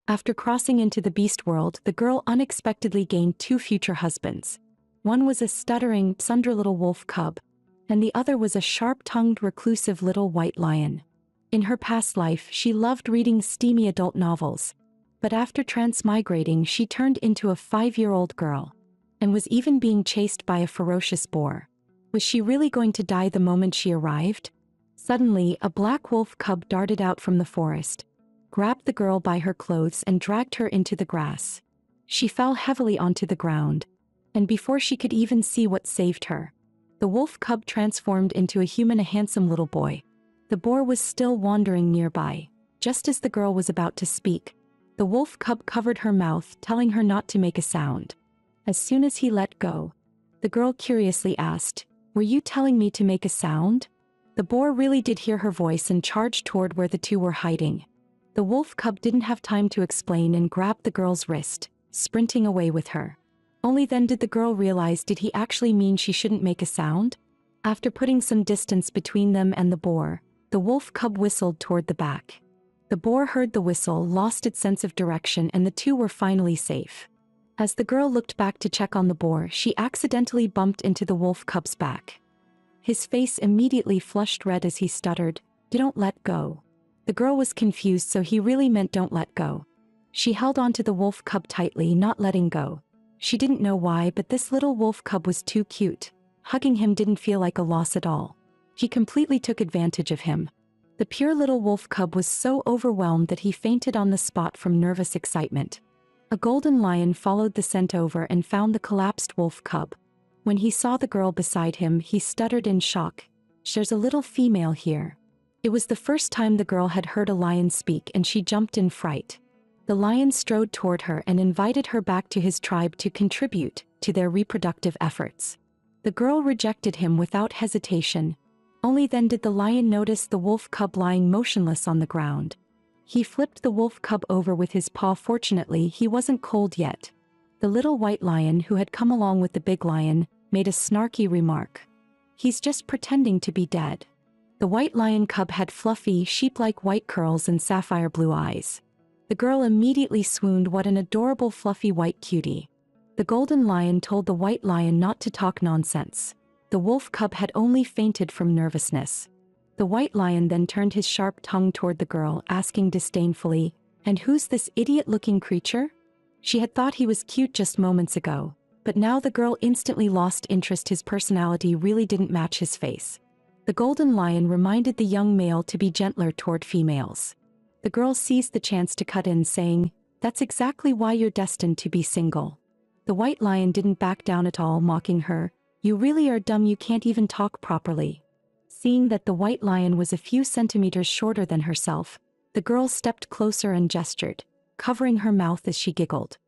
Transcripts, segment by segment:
After crossing into the beast world, the girl unexpectedly gained two future husbands. One was a stuttering, slender little wolf cub, and the other was a sharp-tongued, reclusive little white lion. In her past life, she loved reading steamy adult novels, but after transmigrating, she turned into a 5-year-old girl, and was even being chased by a ferocious boar. Was she really going to die the moment she arrived? Suddenly, a black wolf cub darted out from the forest, grabbed the girl by her clothes and dragged her into the grass. She fell heavily onto the ground, and before she could even see what saved her, the wolf cub transformed into a human, a handsome little boy. The boar was still wandering nearby. Just as the girl was about to speak, the wolf cub covered her mouth, telling her not to make a sound. As soon as he let go, the girl curiously asked, "Were you telling me to make a sound?" The boar really did hear her voice and charged toward where the two were hiding. The wolf cub didn't have time to explain and grabbed the girl's wrist, sprinting away with her. Only then did the girl realize, did he actually mean she shouldn't make a sound? After putting some distance between them and the boar, the wolf cub whistled toward the back. The boar heard the whistle, lost its sense of direction, and the two were finally safe. As the girl looked back to check on the boar, she accidentally bumped into the wolf cub's back. His face immediately flushed red as he stuttered, "Don't let go." The girl was confused, so he really meant don't let go. She held onto the wolf cub tightly, not letting go. She didn't know why, but this little wolf cub was too cute. Hugging him didn't feel like a loss at all. He completely took advantage of him. The pure little wolf cub was so overwhelmed that he fainted on the spot from nervous excitement. A golden lion followed the scent over and found the collapsed wolf cub. When he saw the girl beside him, he stuttered in shock. "There's a little female here." It was the first time the girl had heard a lion speak, and she jumped in fright. The lion strode toward her and invited her back to his tribe to contribute to their reproductive efforts. The girl rejected him without hesitation. Only then did the lion notice the wolf cub lying motionless on the ground. He flipped the wolf cub over with his paw. Fortunately, he wasn't cold yet. The little white lion, who had come along with the big lion, made a snarky remark. "He's just pretending to be dead." The white lion cub had fluffy, sheep-like white curls and sapphire blue eyes. The girl immediately swooned. What an adorable fluffy white cutie. The golden lion told the white lion not to talk nonsense. The wolf cub had only fainted from nervousness. The white lion then turned his sharp tongue toward the girl, asking disdainfully, "And who's this idiot-looking creature?" She had thought he was cute just moments ago, but now the girl instantly lost interest. His personality really didn't match his face. The golden lion reminded the young male to be gentler toward females. The girl seized the chance to cut in, saying, "That's exactly why you're destined to be single." The white lion didn't back down at all, mocking her, "You really are dumb, you can't even talk properly." Seeing that the white lion was a few centimeters shorter than herself, the girl stepped closer and gestured, covering her mouth as she giggled.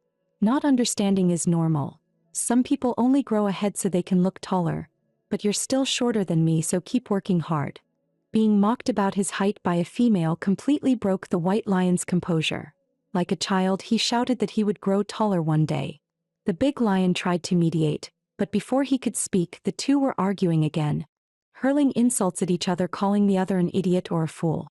"Not understanding is normal. Some people only grow a head so they can look taller. But you're still shorter than me, so keep working hard." Being mocked about his height by a female completely broke the white lion's composure. Like a child, he shouted that he would grow taller one day. The big lion tried to mediate, but before he could speak, the two were arguing again, hurling insults at each other, calling the other an idiot or a fool.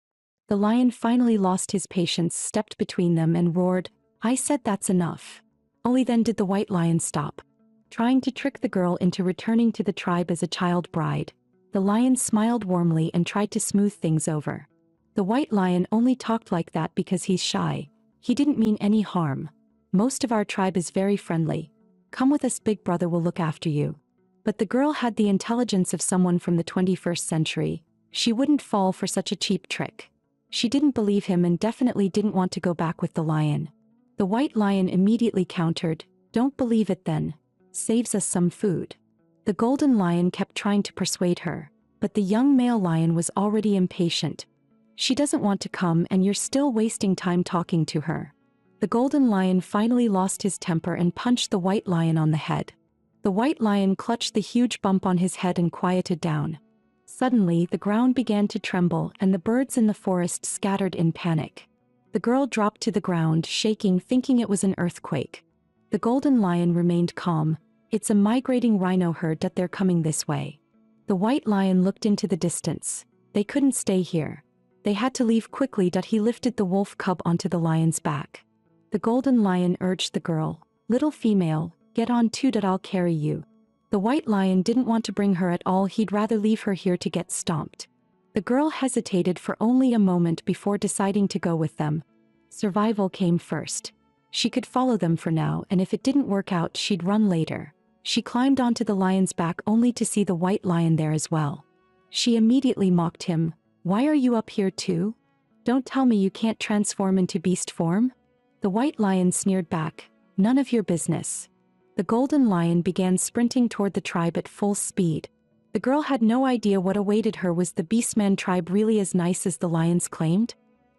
The lion finally lost his patience, stepped between them and roared, "I said that's enough." Only then did the white lion stop, trying to trick the girl into returning to the tribe as a child bride. The lion smiled warmly and tried to smooth things over. The white lion only talked like that because he's shy. He didn't mean any harm. "Most of our tribe is very friendly. Come with us, big brother will look after you." But the girl had the intelligence of someone from the 21st century. She wouldn't fall for such a cheap trick. She didn't believe him and definitely didn't want to go back with the lion. The white lion immediately countered, "Don't believe it then. Saves us some food." The golden lion kept trying to persuade her, but the young male lion was already impatient. "She doesn't want to come and you're still wasting time talking to her." The golden lion finally lost his temper and punched the white lion on the head. The white lion clutched the huge bump on his head and quieted down. Suddenly, the ground began to tremble and the birds in the forest scattered in panic. The girl dropped to the ground, shaking, thinking it was an earthquake. The golden lion remained calm. "It's a migrating rhino herd that they're coming this way." The white lion looked into the distance. They couldn't stay here. They had to leave quickly. He lifted the wolf cub onto the lion's back. The golden lion urged the girl, "Little female, get on too, that I'll carry you." The white lion didn't want to bring her at all, he'd rather leave her here to get stomped. The girl hesitated for only a moment before deciding to go with them. Survival came first. She could follow them for now, and if it didn't work out, she'd run later. She climbed onto the lion's back only to see the white lion there as well. She immediately mocked him. "Why are you up here too? Don't tell me you can't transform into beast form?" The white lion sneered back, "None of your business." The golden lion began sprinting toward the tribe at full speed. The girl had no idea what awaited her. Was the Beastman tribe really as nice as the lions claimed?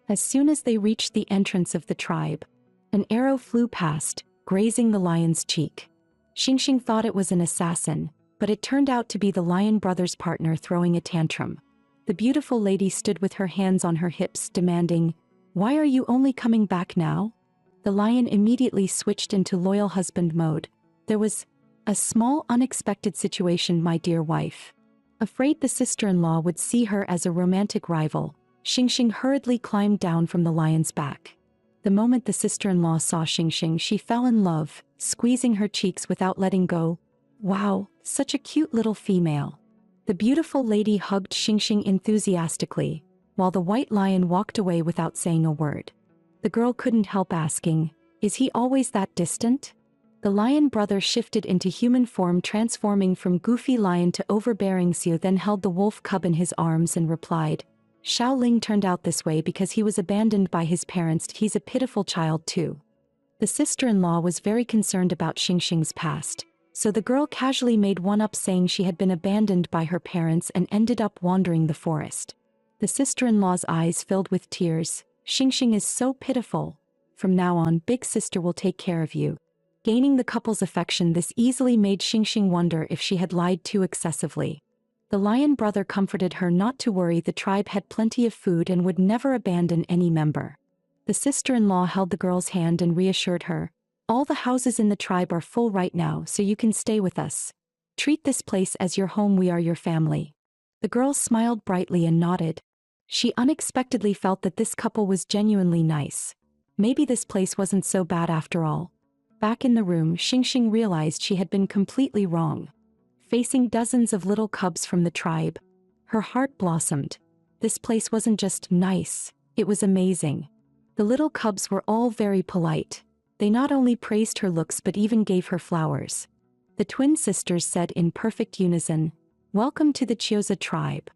As soon as they reached the entrance of the tribe, an arrow flew past, grazing the lion's cheek. Xingxing thought it was an assassin, but it turned out to be the lion brother's partner throwing a tantrum. The beautiful lady stood with her hands on her hips, demanding, "Why are you only coming back now?" The lion immediately switched into loyal husband mode. "There was a small unexpected situation, my dear wife." Afraid the sister-in-law would see her as a romantic rival, Xingxing hurriedly climbed down from the lion's back. The moment the sister-in-law saw Xingxing, she fell in love, squeezing her cheeks without letting go. "Wow, such a cute little female." The beautiful lady hugged Xingxing enthusiastically, while the white lion walked away without saying a word. The girl couldn't help asking, "Is he always that distant?" The lion brother shifted into human form, transforming from goofy lion to overbearing Xiu, then held the wolf cub in his arms and replied, "Xiao Ling turned out this way because he was abandoned by his parents. He's a pitiful child too." The sister-in-law was very concerned about Xingxing's past, so the girl casually made one up, saying she had been abandoned by her parents and ended up wandering the forest. The sister-in-law's eyes filled with tears. "Xingxing is so pitiful. From now on, big sister will take care of you." Gaining the couple's affection, this easily made Xingxing wonder if she had lied too excessively. The lion brother comforted her not to worry, the tribe had plenty of food and would never abandon any member. The sister-in-law held the girl's hand and reassured her, "All the houses in the tribe are full right now, so you can stay with us. Treat this place as your home, we are your family." The girl smiled brightly and nodded. She unexpectedly felt that this couple was genuinely nice. Maybe this place wasn't so bad after all. Back in the room, Xingxing realized she had been completely wrong. Facing dozens of little cubs from the tribe, her heart blossomed. This place wasn't just nice, it was amazing. The little cubs were all very polite. They not only praised her looks but even gave her flowers. The twin sisters said in perfect unison, "Welcome to the Chioza tribe."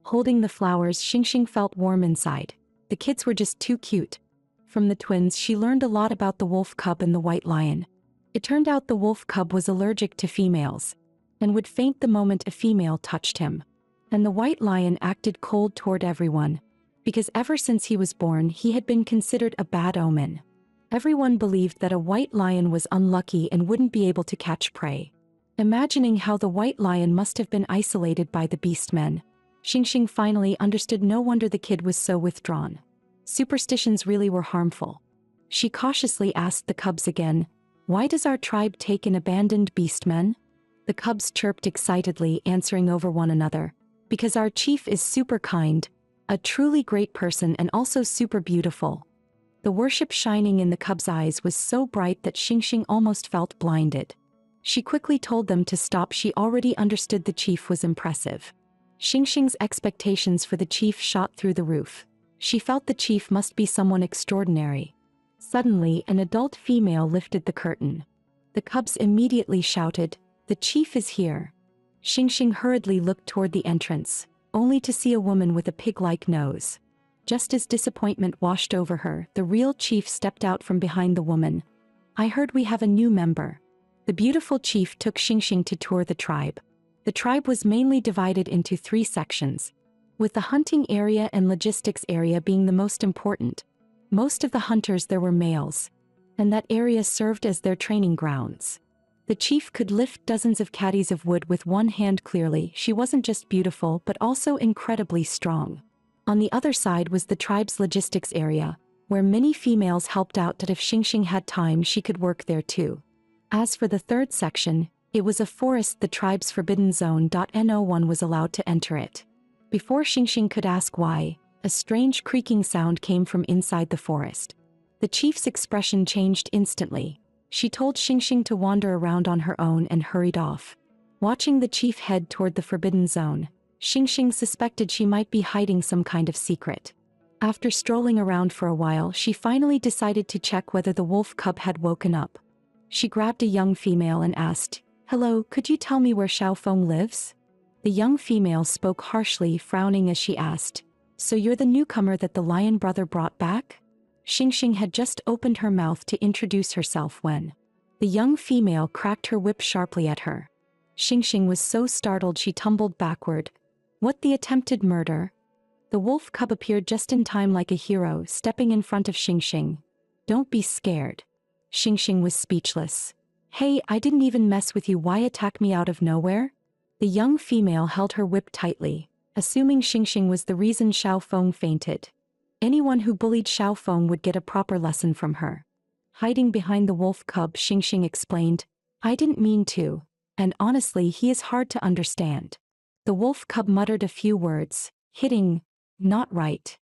Holding the flowers, Xingxing felt warm inside. The kids were just too cute. From the twins, she learned a lot about the wolf cub and the white lion. It turned out the wolf cub was allergic to females and would faint the moment a female touched him. And the white lion acted cold toward everyone, because ever since he was born, he had been considered a bad omen. Everyone believed that a white lion was unlucky and wouldn't be able to catch prey. Imagining how the white lion must have been isolated by the beastmen, Xingxing finally understood. No wonder the kid was so withdrawn. Superstitions really were harmful. She cautiously asked the cubs again, "Why does our tribe take in abandoned beastmen?" The cubs chirped excitedly, answering over one another, "Because our chief is super kind, a truly great person, and also super beautiful." The worship shining in the cubs' eyes was so bright that Xingxing almost felt blinded. She quickly told them to stop. She already understood the chief was impressive. Xingxing's expectations for the chief shot through the roof. She felt the chief must be someone extraordinary. Suddenly, an adult female lifted the curtain. The cubs immediately shouted, "The chief is here." Xingxing hurriedly looked toward the entrance, only to see a woman with a pig-like nose. Just as disappointment washed over her, the real chief stepped out from behind the woman. "I heard we have a new member." The beautiful chief took Xingxing to tour the tribe. The tribe was mainly divided into 3 sections, with the hunting area and logistics area being the most important. Most of the hunters there were males, and that area served as their training grounds. The chief could lift dozens of caddies of wood with one hand clearly. She wasn't just beautiful but also incredibly strong. On the other side was the tribe's logistics area, where many females helped out, that if Xingxing had time she could work there too. As for the 3rd section, it was a forest, the tribe's forbidden zone. No one was allowed to enter it. Before Xingxing could ask why, a strange creaking sound came from inside the forest. The chief's expression changed instantly. She told Xingxing to wander around on her own and hurried off. Watching the chief head toward the forbidden zone, Xingxing suspected she might be hiding some kind of secret. After strolling around for a while, she finally decided to check whether the wolf cub had woken up. She grabbed a young female and asked, "Hello, could you tell me where Xiaofeng lives?" The young female spoke harshly, frowning as she asked, "So you're the newcomer that the lion brother brought back?" Xingxing had just opened her mouth to introduce herself when the young female cracked her whip sharply at her. Xingxing was so startled she tumbled backward. What, the attempted murder? The wolf cub appeared just in time like a hero, stepping in front of Xingxing. "Don't be scared." Xingxing was speechless. "Hey, I didn't even mess with you. Why attack me out of nowhere?" The young female held her whip tightly, assuming Xingxing was the reason Xiaofeng fainted. Anyone who bullied Xiaofeng would get a proper lesson from her. Hiding behind the wolf cub, Xingxing explained, "I didn't mean to, and honestly he is hard to understand." The wolf cub muttered a few words, hitting, "Not right."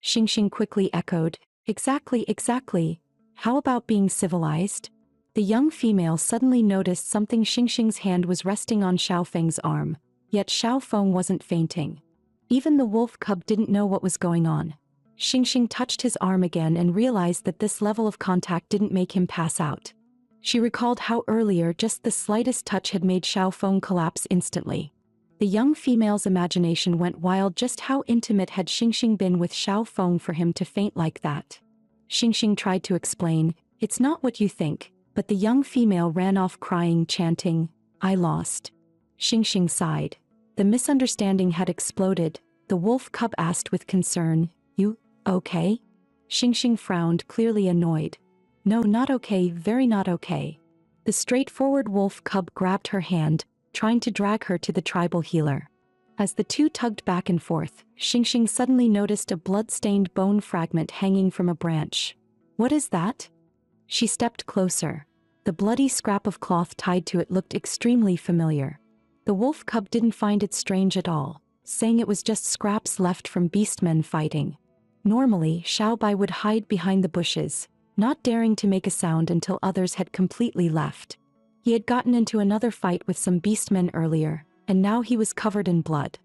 Xingxing quickly echoed, Exactly. How about being civilized?" The young female suddenly noticed something. Xingxing's hand was resting on Xiaofeng's arm, yet Xiaofeng wasn't fainting. Even the wolf cub didn't know what was going on. Xingxing touched his arm again and realized that this level of contact didn't make him pass out. She recalled how earlier just the slightest touch had made Xiaofeng collapse instantly. The young female's imagination went wild. Just how intimate had Xingxing been with Xiaofeng for him to faint like that? Xingxing tried to explain, "It's not what you think," but the young female ran off crying, chanting, "I lost." Xingxing sighed. The misunderstanding had exploded. The wolf cub asked with concern, "You okay?" Xingxing frowned, clearly annoyed. "No, not okay, very not okay." The straightforward wolf cub grabbed her hand, trying to drag her to the tribal healer. As the two tugged back and forth, Xingxing suddenly noticed a blood-stained bone fragment hanging from a branch. "What is that?" She stepped closer. The bloody scrap of cloth tied to it looked extremely familiar. The wolf cub didn't find it strange at all, saying it was just scraps left from beastmen fighting. Normally, Xiaobai would hide behind the bushes, not daring to make a sound until others had completely left. He had gotten into another fight with some beastmen earlier, and now he was covered in blood.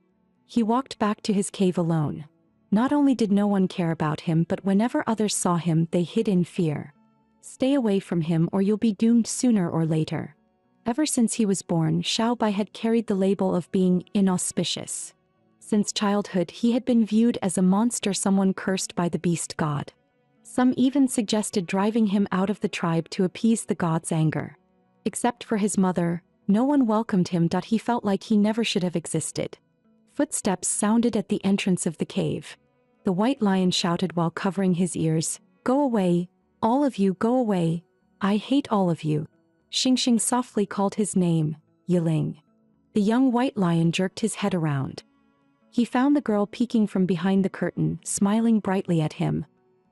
He walked back to his cave alone. Not only did no one care about him, but whenever others saw him, they hid in fear. Stay away from him or you'll be doomed sooner or later. Ever since he was born, Xiaobai had carried the label of being inauspicious. Since childhood, he had been viewed as a monster, someone cursed by the beast god. Some even suggested driving him out of the tribe to appease the god's anger. Except for his mother, no one welcomed him. He felt like he never should have existed. Footsteps sounded at the entrance of the cave. The white lion shouted while covering his ears, "Go away, all of you, go away. I hate all of you." Xingxing softly called his name, Yiling. The young white lion jerked his head around. He found the girl peeking from behind the curtain, smiling brightly at him.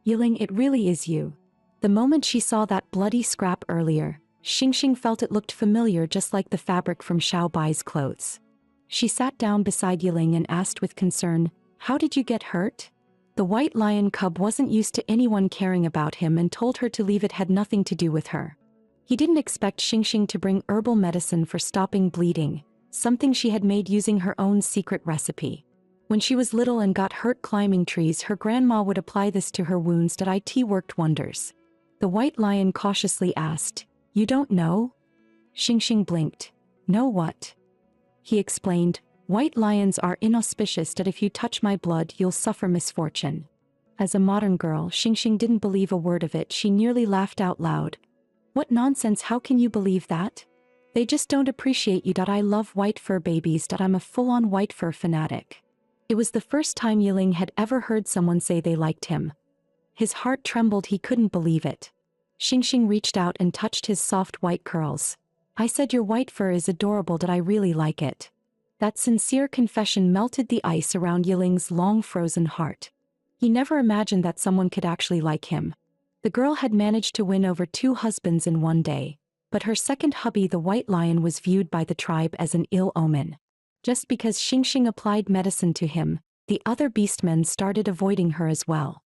"Yiling, it really is you." The moment she saw that bloody scrap earlier, Xingxing felt it looked familiar, just like the fabric from Xiaobai's clothes. She sat down beside Yiling and asked with concern, "How did you get hurt?" The white lion cub wasn't used to anyone caring about him and told her to leave. It had nothing to do with her. He didn't expect Xingxing to bring herbal medicine for stopping bleeding, something she had made using her own secret recipe. When she was little and got hurt climbing trees, her grandma would apply this to her wounds. It worked wonders. The white lion cautiously asked, "You don't know?" Xingxing blinked. "Know what?" He explained, "White lions are inauspicious. If you touch my blood, you'll suffer misfortune." As a modern girl, Xingxing didn't believe a word of it. She nearly laughed out loud. "What nonsense, how can you believe that? They just don't appreciate you. I love white fur babies. I'm a full-on white fur fanatic." It was the first time Yiling had ever heard someone say they liked him. His heart trembled. He couldn't believe it. Xingxing reached out and touched his soft white curls. "I said your white fur is adorable. I really like it." That sincere confession melted the ice around Yiling's long frozen heart. He never imagined that someone could actually like him. The girl had managed to win over 2 husbands in one day, but her second hubby, the white lion, was viewed by the tribe as an ill omen. Just because Xingxing applied medicine to him, the other beastmen started avoiding her as well.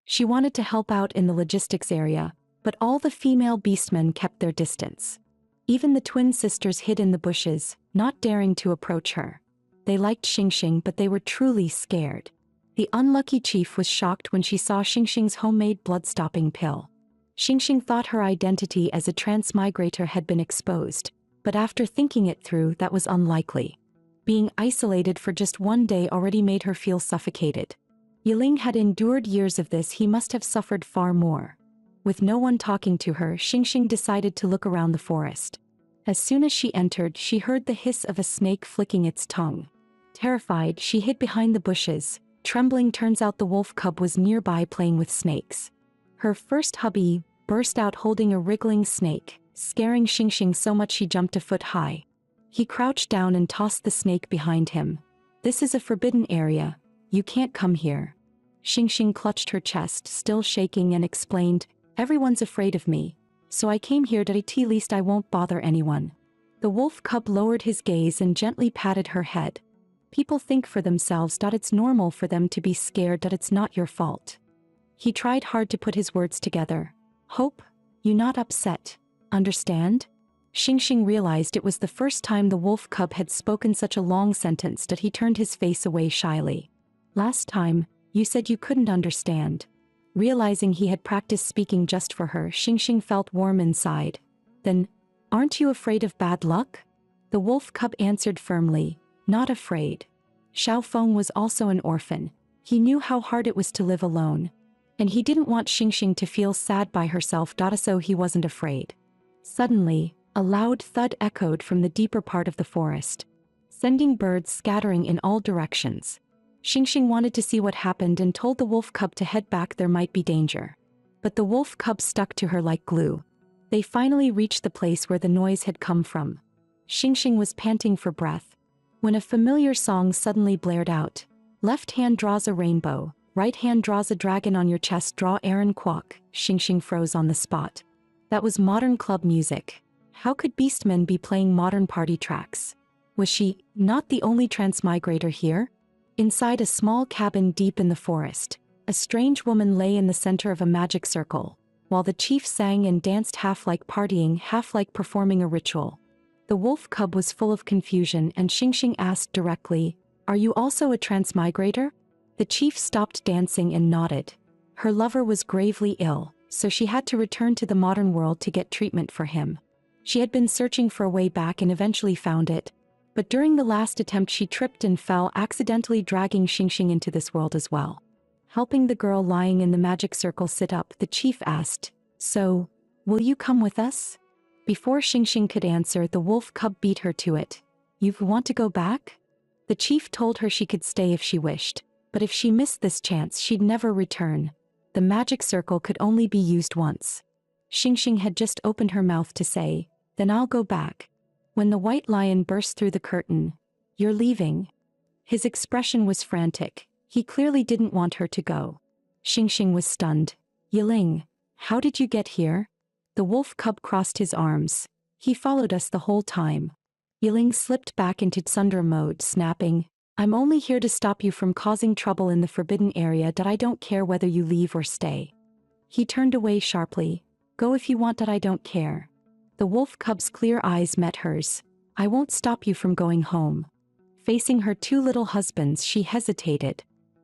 She wanted to help out in the logistics area, but all the female beastmen kept their distance. Even the twin sisters hid in the bushes, not daring to approach her. They liked Xingxing, but they were truly scared. The unlucky chief was shocked when she saw Xingxing's homemade blood-stopping pill. Xingxing thought her identity as a transmigrator had been exposed, but after thinking it through, that was unlikely. Being isolated for just one day already made her feel suffocated. Yiling had endured years of this, he must have suffered far more. With no one talking to her, Xingxing decided to look around the forest. As soon as she entered, she heard the hiss of a snake flicking its tongue. Terrified, she hid behind the bushes. Trembling, turns out the wolf cub was nearby playing with snakes. Her first hubby burst out holding a wriggling snake, scaring Xingxing so much she jumped a foot high. He crouched down and tossed the snake behind him. "This is a forbidden area. You can't come here." Xingxing clutched her chest, still shaking, and explained, "Everyone's afraid of me, so I came here to at least I won't bother anyone." The wolf cub lowered his gaze and gently patted her head. "People think for themselves. It's normal for them to be scared. It's not your fault." He tried hard to put his words together. "Hope, you not upset. Understand?" Xingxing realized it was the first time the wolf cub had spoken such a long sentence that he turned his face away shyly. "Last time, you said you couldn't understand." Realizing he had practiced speaking just for her, Xingxing felt warm inside. "Then, aren't you afraid of bad luck?" The wolf cub answered firmly, "Not afraid." Xiaofeng was also an orphan. He knew how hard it was to live alone. And he didn't want Xingxing to feel sad by herself, so he wasn't afraid. Suddenly, a loud thud echoed from the deeper part of the forest, sending birds scattering in all directions. Xingxing wanted to see what happened and told the wolf cub to head back, there might be danger. But the wolf cub stuck to her like glue. They finally reached the place where the noise had come from. Xingxing was panting for breath when a familiar song suddenly blared out. "Left hand draws a rainbow, right hand draws a dragon on your chest, draw Aaron Kwok." Xingxing froze on the spot. That was modern club music. How could beastmen be playing modern party tracks? Was she not the only transmigrator here? Inside a small cabin deep in the forest, a strange woman lay in the center of a magic circle, while the chief sang and danced, half like partying, half like performing a ritual. The wolf cub was full of confusion, and Xingxing asked directly, "Are you also a transmigrator?" The chief stopped dancing and nodded. Her lover was gravely ill, so she had to return to the modern world to get treatment for him. She had been searching for a way back and eventually found it. But during the last attempt she tripped and fell, accidentally dragging Xingxing into this world as well. Helping the girl lying in the magic circle sit up, the chief asked, "So, will you come with us?" Before Xingxing could answer, the wolf cub beat her to it. "You want to go back?" The chief told her she could stay if she wished, but if she missed this chance she'd never return. The magic circle could only be used once. Xingxing had just opened her mouth to say, "Then I'll go back," when the white lion burst through the curtain. "You're leaving?" His expression was frantic. He clearly didn't want her to go. Xingxing was stunned. "Yiling, how did you get here?" The wolf cub crossed his arms. "He followed us the whole time." Yiling slipped back into Tsundra mode, snapping, "I'm only here to stop you from causing trouble in the forbidden area. I don't care whether you leave or stay." He turned away sharply. "Go if you want. I don't care." The wolf cub's clear eyes met hers. "I won't stop you from going home." Facing her two little husbands, she hesitated.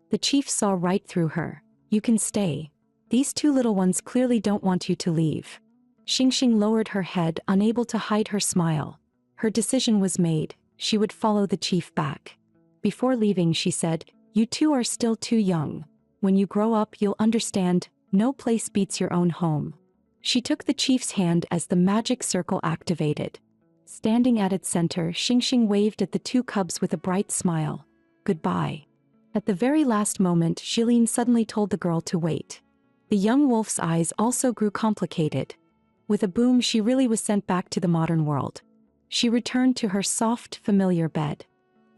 The chief saw right through her. "You can stay. These two little ones clearly don't want you to leave." Xingxing lowered her head, unable to hide her smile. Her decision was made. She would follow the chief back. Before leaving, she said, "You two are still too young. When you grow up, you'll understand, no place beats your own home." She took the chief's hand as the magic circle activated. Standing at its center, Xingxing waved at the two cubs with a bright smile. "Goodbye." At the very last moment, Jilin suddenly told the girl to wait. The young wolf's eyes also grew complicated. With a boom, she really was sent back to the modern world. She returned to her soft, familiar bed.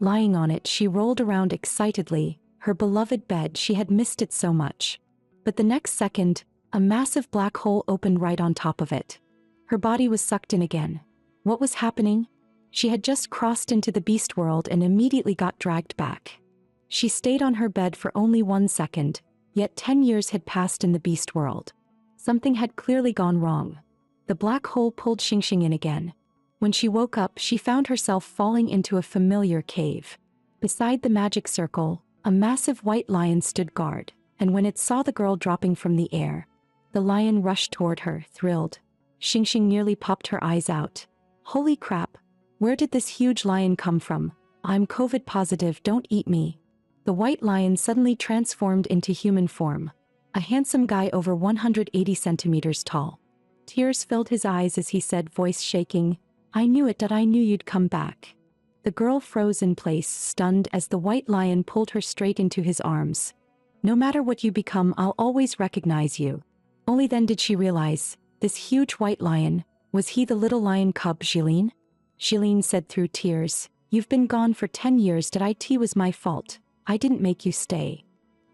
Lying on it, she rolled around excitedly. Her beloved bed, she had missed it so much. But the next second, a massive black hole opened right on top of it. Her body was sucked in again. What was happening? She had just crossed into the beast world and immediately got dragged back. She stayed on her bed for only 1 second. Yet 10 years had passed in the beast world. Something had clearly gone wrong. The black hole pulled Xingxing in again. When she woke up, she found herself falling into a familiar cave. Beside the magic circle, a massive white lion stood guard, and when it saw the girl dropping from the air, the lion rushed toward her, thrilled. Xingxing nearly popped her eyes out. Holy crap! Where did this huge lion come from? I'm COVID positive, don't eat me. The white lion suddenly transformed into human form. A handsome guy over 180 centimeters tall. Tears filled his eyes as he said, voice shaking, I knew it, that I knew you'd come back. The girl froze in place, stunned as the white lion pulled her straight into his arms. No matter what you become, I'll always recognize you. Only then did she realize, this huge white lion, was he the little lion cub Jilin? Jilin said through tears, you've been gone for 10 years, it was my fault. I didn't make you stay.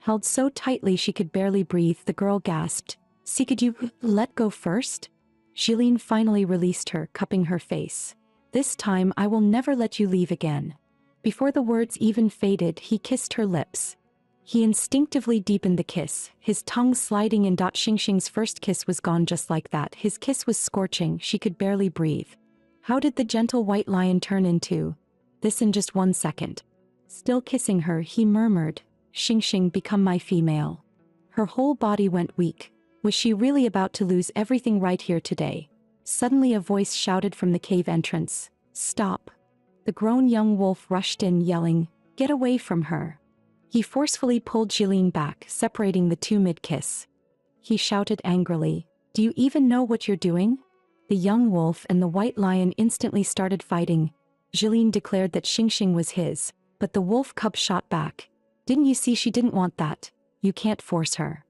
Held so tightly she could barely breathe, the girl gasped. See, could you let go first? Jilin finally released her, cupping her face. This time I will never let you leave again. Before the words even faded, he kissed her lips. He instinctively deepened the kiss, his tongue sliding in. Xingxing's first kiss was gone just like that. His kiss was scorching, she could barely breathe. How did the gentle white lion turn into this in just 1 second? Still kissing her, he murmured, Xingxing, become my female. Her whole body went weak. Was she really about to lose everything right here today? Suddenly a voice shouted from the cave entrance, stop. The grown young wolf rushed in, yelling, get away from her. He forcefully pulled Jilin back, separating the two mid-kiss. He shouted angrily, do you even know what you're doing? The young wolf and the white lion instantly started fighting. Jilin declared that Xingxing was his, but the wolf cub shot back. Didn't you see she didn't want that? You can't force her.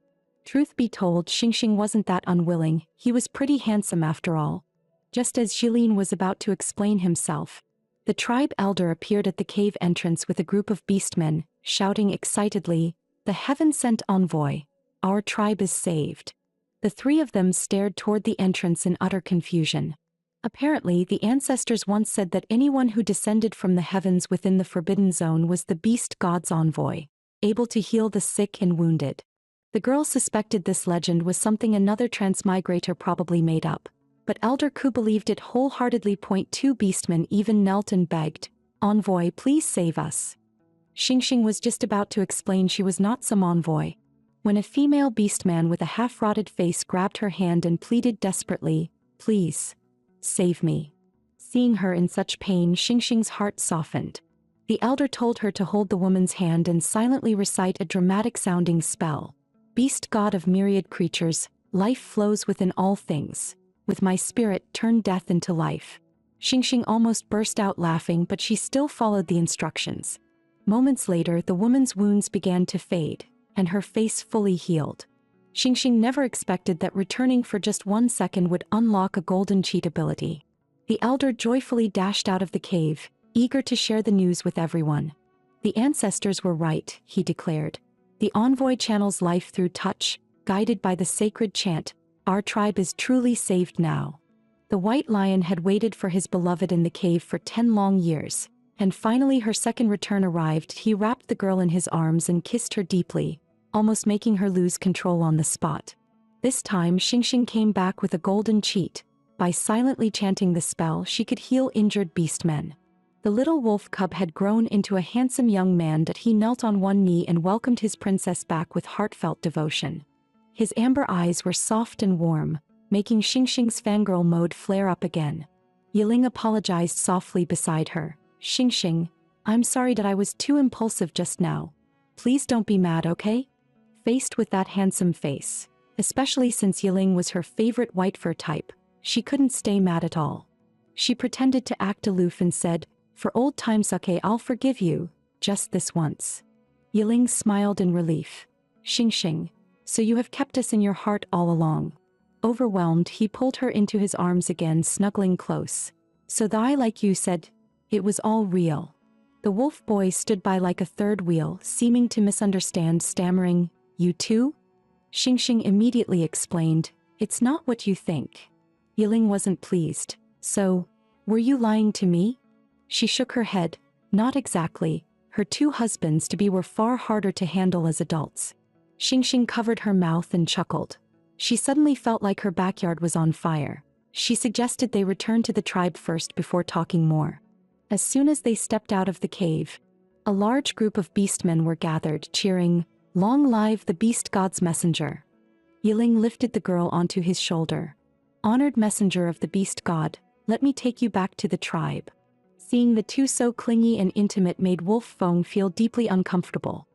Truth be told, Xingxing wasn't that unwilling, he was pretty handsome after all. Just as Jilin was about to explain himself, the tribe elder appeared at the cave entrance with a group of beastmen, shouting excitedly, the heaven-sent envoy. Our tribe is saved. The three of them stared toward the entrance in utter confusion. Apparently, the ancestors once said that anyone who descended from the heavens within the forbidden zone was the beast god's envoy, able to heal the sick and wounded. The girl suspected this legend was something another transmigrator probably made up, but Elder Ku believed it wholeheartedly. Two beastmen even knelt and begged, envoy, please save us. Xingxing was just about to explain she was not some envoy, when a female beastman with a half-rotted face grabbed her hand and pleaded desperately, please, save me. Seeing her in such pain, Xingxing's heart softened. The elder told her to hold the woman's hand and silently recite a dramatic-sounding spell. Beast god of myriad creatures, life flows within all things. With my spirit, turn death into life. Xingxing almost burst out laughing, but she still followed the instructions. Moments later, the woman's wounds began to fade, and her face fully healed. Xingxing never expected that returning for just 1 second would unlock a golden cheat ability. The elder joyfully dashed out of the cave, eager to share the news with everyone. The ancestors were right, he declared. The envoy channels life through touch, guided by the sacred chant, our tribe is truly saved now. The white lion had waited for his beloved in the cave for 10 long years, and finally her second return arrived. He wrapped the girl in his arms and kissed her deeply, almost making her lose control on the spot. This time Xingxing came back with a golden cheat. By silently chanting the spell, she could heal injured beastmen. The little wolf cub had grown into a handsome young man that he knelt on one knee and welcomed his princess back with heartfelt devotion. His amber eyes were soft and warm, making Xingxing's fangirl mode flare up again. Yiling apologized softly beside her. Xingxing, I'm sorry that I was too impulsive just now. Please don't be mad, okay? Faced with that handsome face, especially since Yiling was her favorite white fur type, she couldn't stay mad at all. She pretended to act aloof and said, for old time's sake, I'll forgive you, just this once. Yiling smiled in relief. Xingxing, so you have kept us in your heart all along. Overwhelmed, he pulled her into his arms again, snuggling close. So I, like you said, it was all real. The wolf boy stood by like a third wheel, seeming to misunderstand, stammering, you too? Xingxing immediately explained, it's not what you think. Yiling wasn't pleased. So, were you lying to me? She shook her head. Not exactly. Her 2 husbands-to-be were far harder to handle as adults. Xingxing covered her mouth and chuckled. She suddenly felt like her backyard was on fire. She suggested they return to the tribe first before talking more. As soon as they stepped out of the cave, a large group of beastmen were gathered, cheering, "Long live the beast god's messenger." Yiling lifted the girl onto his shoulder. "Honored messenger of the beast god, let me take you back to the tribe." Seeing the two so clingy and intimate made Wolf Feng feel deeply uncomfortable.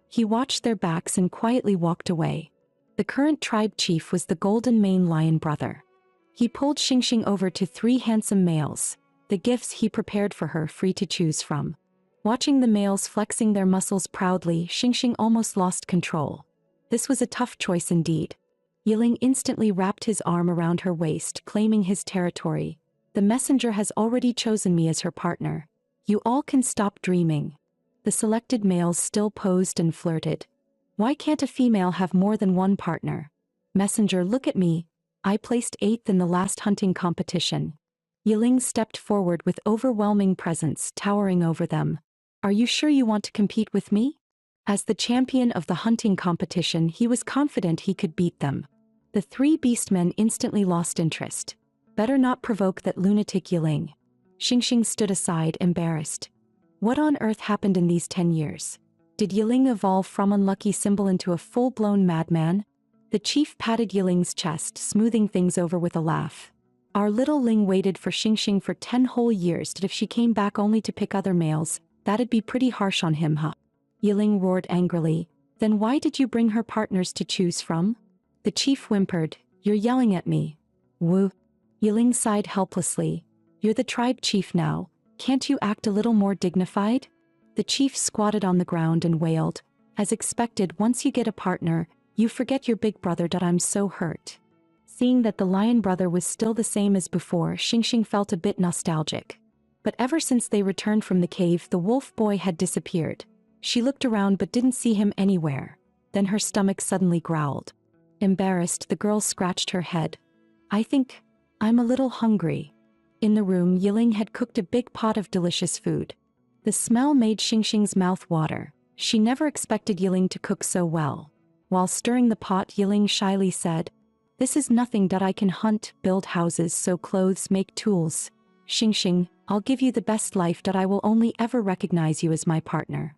He watched their backs and quietly walked away. The current tribe chief was the Golden Mane Lion brother. He pulled Xingxing over to 3 handsome males, the gifts he prepared for her free to choose from. Watching the males flexing their muscles proudly, Xingxing almost lost control. This was a tough choice indeed. Yiling instantly wrapped his arm around her waist, claiming his territory. "The messenger has already chosen me as her partner. You all can stop dreaming." The selected males still posed and flirted. "Why can't a female have more than one partner? Messenger, look at me. I placed 8th in the last hunting competition." Yiling stepped forward with overwhelming presence towering over them. "Are you sure you want to compete with me?" As the champion of the hunting competition, he was confident he could beat them. The 3 beastmen instantly lost interest. Better not provoke that lunatic Yiling. Xingxing stood aside, embarrassed. What on earth happened in these 10 years? Did Yiling evolve from unlucky symbol into a full-blown madman? The chief patted Yiling's chest, smoothing things over with a laugh. "Our little Ling waited for Xingxing for 10 whole years, but if she came back only to pick other males, that'd be pretty harsh on him, huh?" Yiling roared angrily. "Then why did you bring her partners to choose from?" The chief whimpered. "You're yelling at me." "Woo." Yiling sighed helplessly. "You're the tribe chief now. Can't you act a little more dignified?" The chief squatted on the ground and wailed. "As expected, once you get a partner, you forget your big brother. I'm so hurt." Seeing that the lion brother was still the same as before, Xingxing felt a bit nostalgic. But ever since they returned from the cave, the wolf boy had disappeared. She looked around but didn't see him anywhere. Then her stomach suddenly growled. Embarrassed, the girl scratched her head. "I think I'm a little hungry." In the room, Yiling had cooked a big pot of delicious food. The smell made Xingxing's mouth water. She never expected Yiling to cook so well. While stirring the pot, Yiling shyly said, "This is nothing. I can hunt, build houses, sew clothes, make tools. Xingxing, I'll give you the best life. I will only ever recognize you as my partner."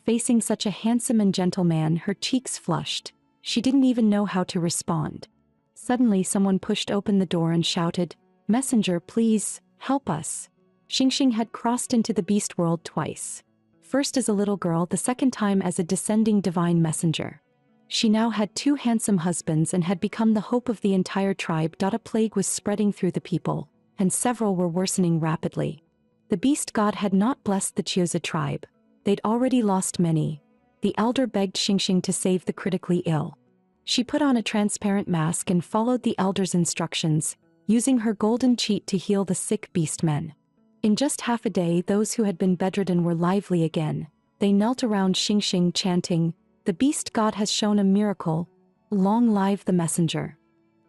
Facing such a handsome and gentle man, her cheeks flushed. She didn't even know how to respond. Suddenly someone pushed open the door and shouted, "Messenger, please, help us." Xingxing had crossed into the beast world twice. First as a little girl, the second time as a descending divine messenger. She now had 2 handsome husbands and had become the hope of the entire tribe. A plague was spreading through the people, and several were worsening rapidly. The beast god had not blessed the Chioza tribe. They'd already lost many. The elder begged Xingxing to save the critically ill. She put on a transparent mask and followed the elder's instructions, using her golden cheat to heal the sick beastmen. In just half a day, those who had been bedridden were lively again. They knelt around Xingxing, chanting, "The beast god has shown a miracle. Long live the messenger."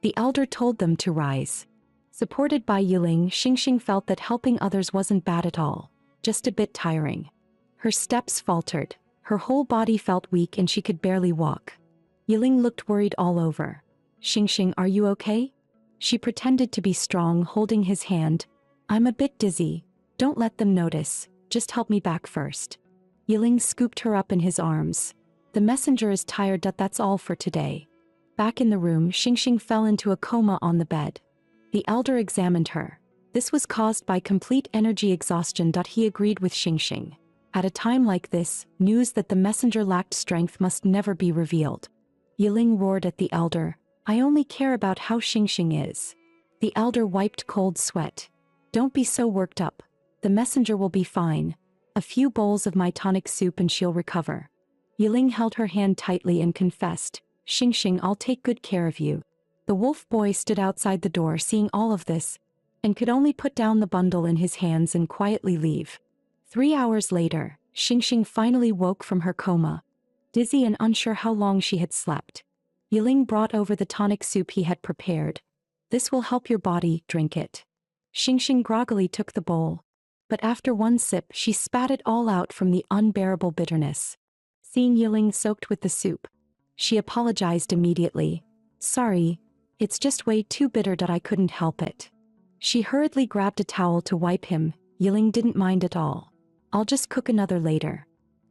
The elder told them to rise. Supported by Yiling, Xingxing felt that helping others wasn't bad at all, just a bit tiring. Her steps faltered. Her whole body felt weak and she could barely walk. Yiling looked worried all over. "Xingxing, are you okay?" She pretended to be strong, holding his hand. "I'm a bit dizzy. Don't let them notice. Just help me back first." Yiling scooped her up in his arms. "The messenger is tired. That's all for today." Back in the room, Xingxing fell into a coma on the bed. The elder examined her. This was caused by complete energy exhaustion. He agreed with Xingxing. At a time like this, news that the messenger lacked strength must never be revealed. Yiling roared at the elder, "I only care about how Xingxing is." The elder wiped cold sweat. "Don't be so worked up. The messenger will be fine. A few bowls of my tonic soup and she'll recover." Yiling held her hand tightly and confessed, "Xingxing, I'll take good care of you." The wolf boy stood outside the door seeing all of this, and could only put down the bundle in his hands and quietly leave. 3 hours later, Xingxing finally woke from her coma. Dizzy and unsure how long she had slept, Yiling brought over the tonic soup he had prepared. "This will help your body, drink it." Xingxing groggily took the bowl. But after one sip, she spat it all out from the unbearable bitterness. Seeing Yiling soaked with the soup, She apologized immediately. Sorry, it's just way too bitter that I couldn't help it. She hurriedly grabbed a towel to wipe him. Yiling didn't mind at all. I'll just cook another later.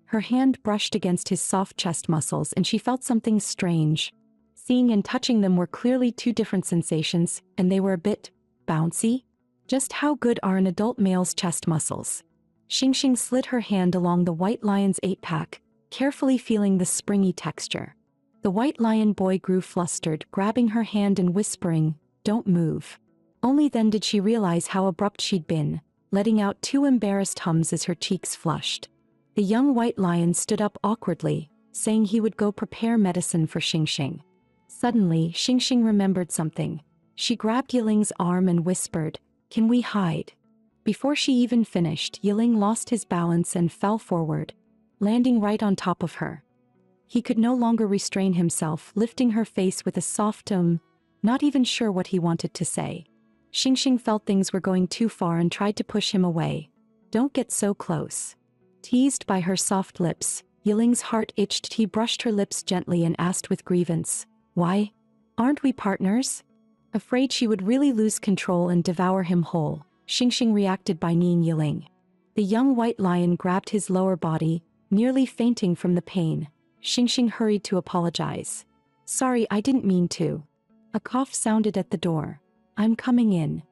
Her hand brushed against his soft chest muscles and she felt something strange. Seeing and touching them were clearly two different sensations, and they were a bit bouncy. Just how good are an adult male's chest muscles? Xingxing slid her hand along the white lion's 8-pack, carefully feeling the springy texture. The white lion boy grew flustered, grabbing her hand and whispering, "Don't move." Only then did she realize how abrupt she'd been, letting out two embarrassed hums as her cheeks flushed. The young white lion stood up awkwardly, saying he would go prepare medicine for Xingxing. Suddenly, Xingxing remembered something. She grabbed Yiling's arm and whispered, "Can we hide?" Before she even finished, Yiling lost his balance and fell forward, landing right on top of her. He could no longer restrain himself, lifting her face with a soft not even sure what he wanted to say. Xingxing felt things were going too far and tried to push him away. "Don't get so close." Teased by her soft lips, Yiling's heart itched. He brushed her lips gently and asked with grievance, "Why? Aren't we partners?" Afraid she would really lose control and devour him whole, Xingxing reacted by kneeing Yiling. The young white lion grabbed his lower body, nearly fainting from the pain. Xingxing hurried to apologize. "Sorry, I didn't mean to." A cough sounded at the door. "I'm coming in."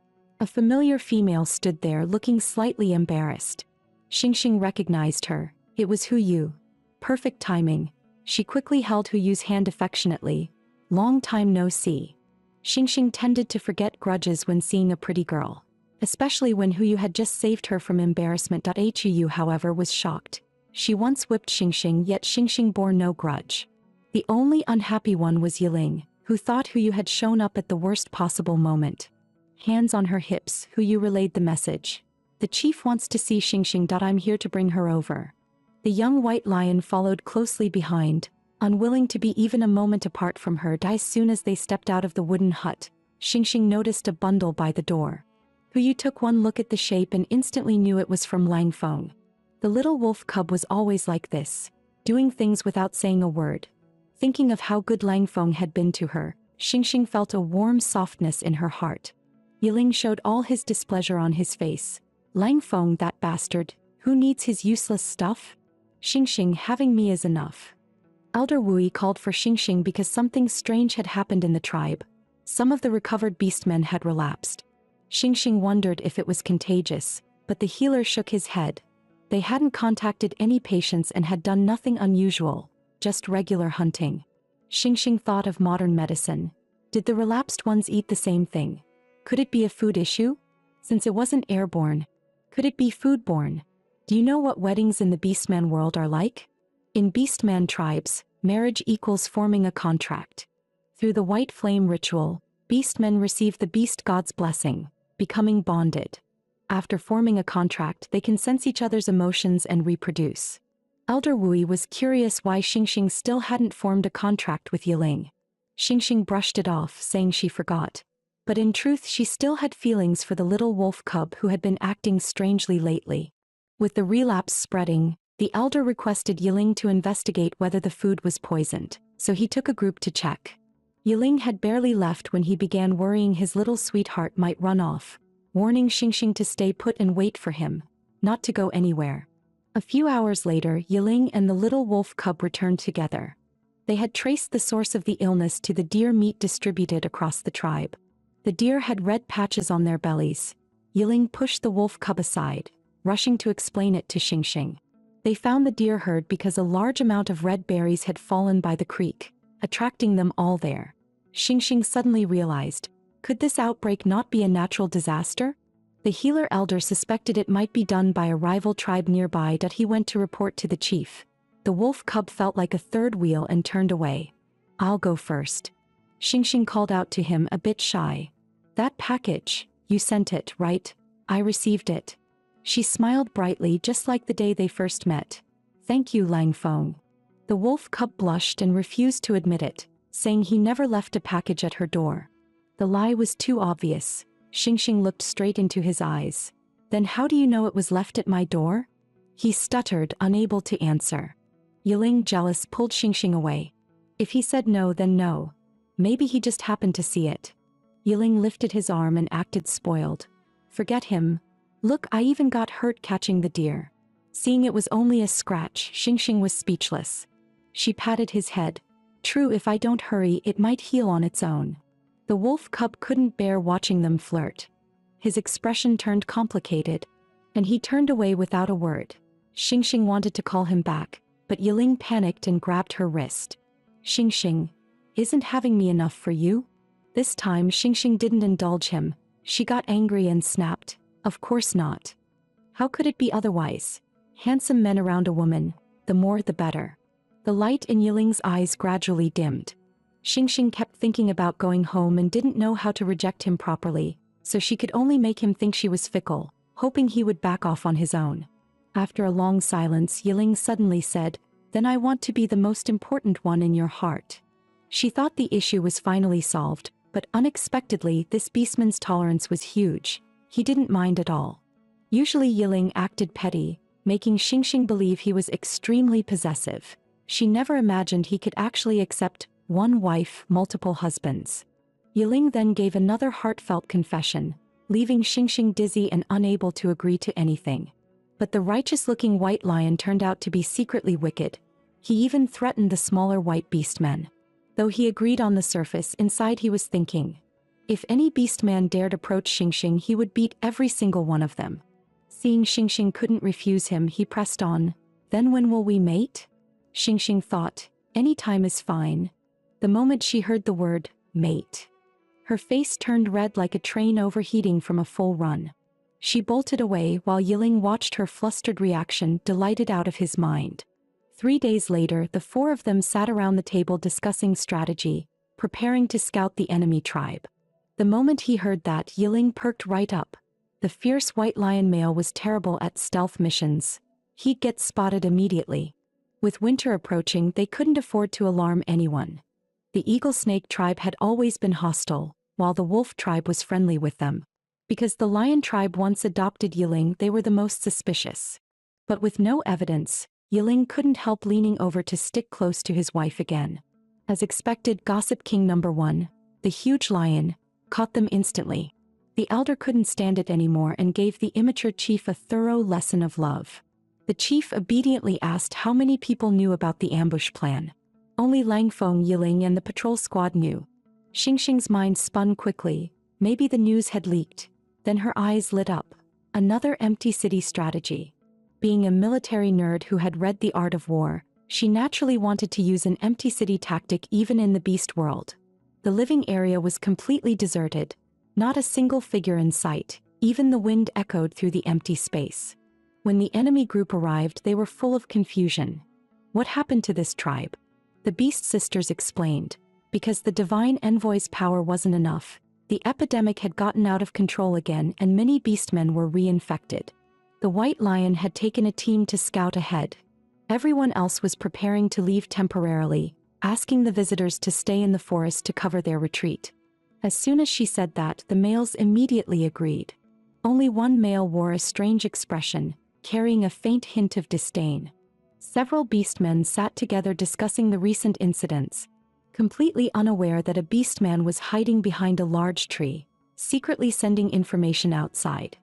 A familiar female stood there looking slightly embarrassed. Xingxing recognized her. It was Hu Yu. Perfect timing. She quickly held Hu Yu's hand affectionately. "Long time no see." Xingxing tended to forget grudges when seeing a pretty girl, especially when Hu Yu had just saved her from embarrassment. Hu Yu, however, was shocked. She once whipped Xingxing, yet Xingxing bore no grudge. The only unhappy one was Yiling, who thought Hu Yu had shown up at the worst possible moment. Hands on her hips, Hu Yu relayed the message. "The chief wants to see Xingxing. I'm here to bring her over." The young white lion followed closely behind, unwilling to be even a moment apart from her. As soon as they stepped out of the wooden hut, Xingxing noticed a bundle by the door. Hu Yu took one look at the shape and instantly knew it was from Lang Feng. The little wolf cub was always like this, doing things without saying a word. Thinking of how good Lang Feng had been to her, Xingxing felt a warm softness in her heart. Yiling showed all his displeasure on his face. "Lang Feng, that bastard, who needs his useless stuff? Xingxing, having me is enough." Elder Wui called for Xingxing because something strange had happened in the tribe. Some of the recovered beastmen had relapsed. Xingxing wondered if it was contagious, but the healer shook his head. They hadn't contacted any patients and had done nothing unusual, just regular hunting. Xingxing thought of modern medicine. Did the relapsed ones eat the same thing? Could it be a food issue? Since it wasn't airborne, could it be foodborne? Do you know what weddings in the Beastman world are like? In Beastman tribes, marriage equals forming a contract. Through the white flame ritual, Beastmen receive the beast god's blessing, becoming bonded. After forming a contract, they can sense each other's emotions and reproduce. Elder Wui was curious why Xingxing still hadn't formed a contract with Yiling. Xingxing brushed it off, saying she forgot. But in truth, she still had feelings for the little wolf cub who had been acting strangely lately. With the relapse spreading, the elder requested Yiling to investigate whether the food was poisoned, so he took a group to check. Yiling had barely left when he began worrying his little sweetheart might run off, warning Xingxing to stay put and wait for him, not to go anywhere. A few hours later, Yiling and the little wolf cub returned together. They had traced the source of the illness to the deer meat distributed across the tribe. The deer had red patches on their bellies. Yiling pushed the wolf cub aside, rushing to explain it to Xingxing. They found the deer herd because a large amount of red berries had fallen by the creek, attracting them all there. Xingxing suddenly realized, could this outbreak not be a natural disaster? The healer elder suspected it might be done by a rival tribe nearby. He went to report to the chief. The wolf cub felt like a third wheel and turned away. "I'll go first." Xingxing called out to him, a bit shy. "That package, you sent it, right? I received it." She smiled brightly, just like the day they first met. "Thank you, Lang Feng." The wolf cub blushed and refused to admit it, saying he never left a package at her door. The lie was too obvious. Xingxing looked straight into his eyes. "Then how do you know it was left at my door?" He stuttered, unable to answer. Yiling, jealous, pulled Xingxing away. If he said no, then no. Maybe he just happened to see it. Yiling lifted his arm and acted spoiled. Forget him. Look, I even got hurt catching the deer. Seeing it was only a scratch, Xingxing was speechless. She patted his head. True, if I don't hurry, it might heal on its own. The wolf cub couldn't bear watching them flirt. His expression turned complicated, and he turned away without a word. Xingxing wanted to call him back, but Yiling panicked and grabbed her wrist. Xingxing, isn't having me enough for you? This time Xingxing didn't indulge him. She got angry and snapped. Of course not. How could it be otherwise? Handsome men around a woman, the more the better. The light in Yiling's eyes gradually dimmed. Xingxing kept thinking about going home and didn't know how to reject him properly, so she could only make him think she was fickle, hoping he would back off on his own. After a long silence, Yiling suddenly said, "Then I want to be the most important one in your heart." She thought the issue was finally solved, but unexpectedly this beastman's tolerance was huge. He didn't mind at all. Usually Yiling acted petty, making Xingxing believe he was extremely possessive. She never imagined he could actually accept one wife, multiple husbands. Yiling then gave another heartfelt confession, leaving Xingxing dizzy and unable to agree to anything. But the righteous-looking white lion turned out to be secretly wicked. He even threatened the smaller white beastmen. Though he agreed on the surface, inside he was thinking, if any beastman dared approach Xingxing, he would beat every single one of them. Seeing Xingxing couldn't refuse him, he pressed on. Then when will we mate? Xingxing thought, any time is fine. The moment she heard the word, mate, her face turned red like a train overheating from a full run. She bolted away while Yiling watched her flustered reaction, delighted out of his mind. 3 days later, the four of them sat around the table discussing strategy, preparing to scout the enemy tribe. The moment he heard that, Yiling perked right up. The fierce white lion male was terrible at stealth missions. He'd get spotted immediately. With winter approaching, they couldn't afford to alarm anyone. The eagle snake tribe had always been hostile, while the wolf tribe was friendly with them. Because the lion tribe once adopted Yiling, they were the most suspicious. But with no evidence, Yiling couldn't help leaning over to stick close to his wife again. As expected, Gossip King number 1, the huge lion, caught them instantly. The elder couldn't stand it anymore and gave the immature chief a thorough lesson of love. The chief obediently asked how many people knew about the ambush plan. Only Langfeng, Yiling, and the patrol squad knew. Xingxing's mind spun quickly. Maybe the news had leaked. Then her eyes lit up. Another empty city strategy. Being a military nerd who had read The Art of War, she naturally wanted to use an empty city tactic even in the beast world. The living area was completely deserted. Not a single figure in sight. Even the wind echoed through the empty space. When the enemy group arrived, they were full of confusion. What happened to this tribe? The Beast Sisters explained. Because the divine envoy's power wasn't enough, the epidemic had gotten out of control again and many beastmen were reinfected. The White Lion had taken a team to scout ahead. Everyone else was preparing to leave temporarily, asking the visitors to stay in the forest to cover their retreat. As soon as she said that, the males immediately agreed. Only one male wore a strange expression, carrying a faint hint of disdain. Several beastmen sat together discussing the recent incidents, completely unaware that a beastman was hiding behind a large tree, secretly sending information outside.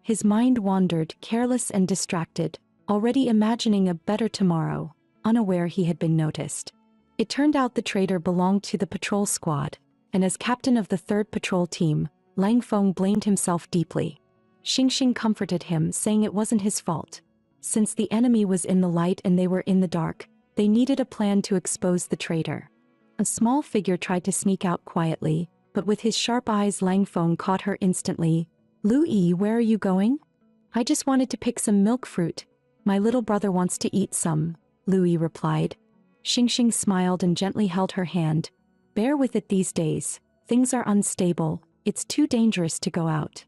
His mind wandered, careless and distracted, already imagining a better tomorrow, unaware he had been noticed. It turned out the traitor belonged to the patrol squad, and as captain of the 3rd patrol team, Langfeng blamed himself deeply. Xingxing comforted him, saying it wasn't his fault. Since the enemy was in the light and they were in the dark, they needed a plan to expose the traitor. A small figure tried to sneak out quietly, but with his sharp eyes Langfeng caught her instantly. "Lu Yi, where are you going?" "I just wanted to pick some milk fruit. My little brother wants to eat some," Lu Yi replied. Xingxing smiled and gently held her hand. "Bear with it these days. Things are unstable. It's too dangerous to go out."